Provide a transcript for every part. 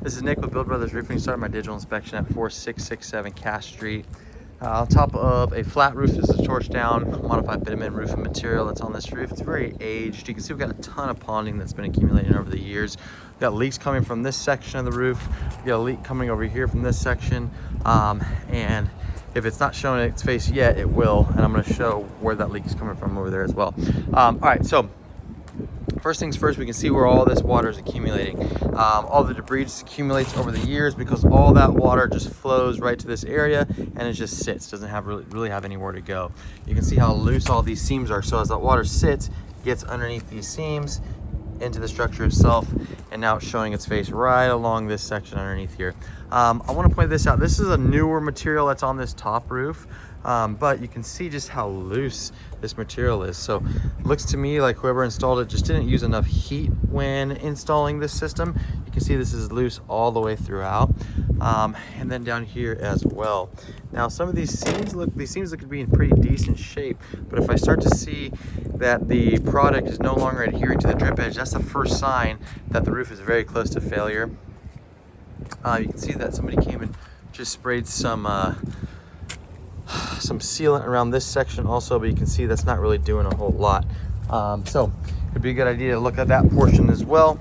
This is Nick with Build Brothers Roofing. Starting my digital inspection at 4667 Cass Street. On top of a flat roof is a torch down modified bitumen roofing material that's on this roof. It's very aged. You can see we've got a ton of ponding that's been accumulating over the years. We've got leaks coming from this section of the roof. We've got a leak coming over here from this section. And if it's not showing its face yet, it will. And I'm going to show where that leak is coming from over there as well. All right, so first things first, we can see where all this water is accumulating. All the debris just accumulates over the years because all that water just flows right to this area and it just sits, doesn't have really have anywhere to go. You can see how loose all these seams are. So as that water sits, it gets underneath these seams into the structure itself, and now it's showing its face right along this section underneath here. I want to point this out. This is a newer material that's on this top roof, but you can see just how loose this material is. So it looks to me like whoever installed it just didn't use enough heat when installing this system. You can see this is loose all the way throughout, and then down here as well. Now some of these seams look to be in pretty decent shape, but if I start to see that the product is no longer adhering to the drip edge, that's the first sign that the roof is very close to failure. You can see that somebody came and just sprayed some sealant around this section also, but you can see that's not really doing a whole lot. So it'd be a good idea to look at that portion as well.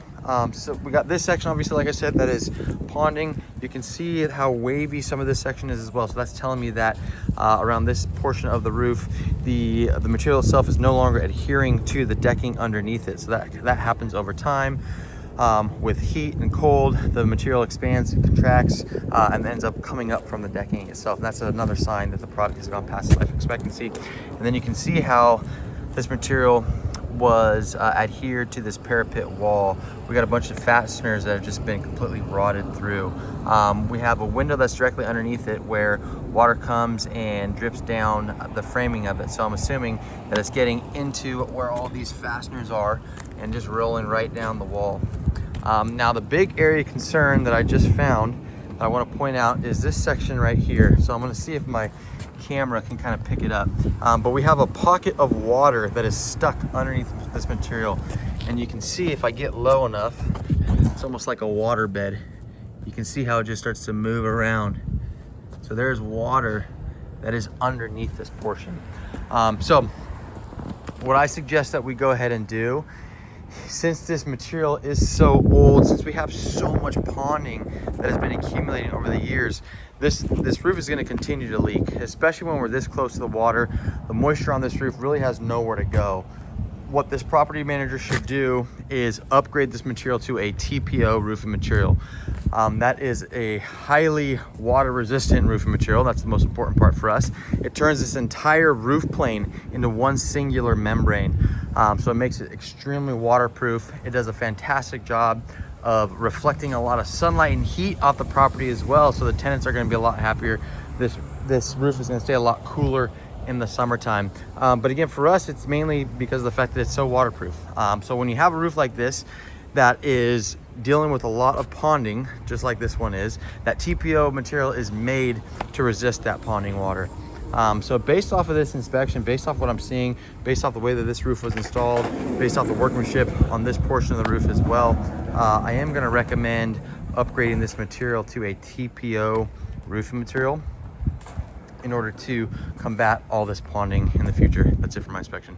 So we got this section, obviously, like I said, that is ponding. You can see how wavy some of this section is as well. So that's telling me that around this portion of the roof, the material itself is no longer adhering to the decking underneath it. So that happens over time. With heat and cold, the material expands and contracts and ends up coming up from the decking itself. And that's another sign that the product has gone past life expectancy. And then you can see how this material was adhered to this parapet wall. We got a bunch of fasteners that have just been completely rotted through. We have a window that's directly underneath it where water comes and drips down the framing of it. So I'm assuming that it's getting into where all these fasteners are and just rolling right down the wall. Now the big area of concern that I just found that I want to point out is this section right here. So I'm going to see if my camera can kind of pick it up, but we have a pocket of water that is stuck underneath this material, and you can see if I get low enough, it's almost like a water bed. You can see how it just starts to move around. So there's water that is underneath this portion. So what I suggest that we go ahead and do, since this material is so old, since we have so much ponding that has been accumulating over the years, this roof is going to continue to leak, especially when we're this close to the water. The moisture on this roof really has nowhere to go. What this property manager should do is upgrade this material to a TPO roofing material. That is a highly water resistant roofing material. That's the most important part for us. It turns this entire roof plane into one singular membrane. So it makes it extremely waterproof. It does a fantastic job of reflecting a lot of sunlight and heat off the property as well. So the tenants are going to be a lot happier. This roof is going to stay a lot cooler in the summertime. But again, for us, it's mainly because of the fact that it's so waterproof. So when you have a roof like this that is dealing with a lot of ponding, just like this one is, that TPO material is made to resist that ponding water. So based off of this inspection, based off what I'm seeing, based off the way that this roof was installed, based off the workmanship on this portion of the roof as well, I am going to recommend upgrading this material to a TPO roofing material in order to combat all this ponding in the future. That's it for my inspection.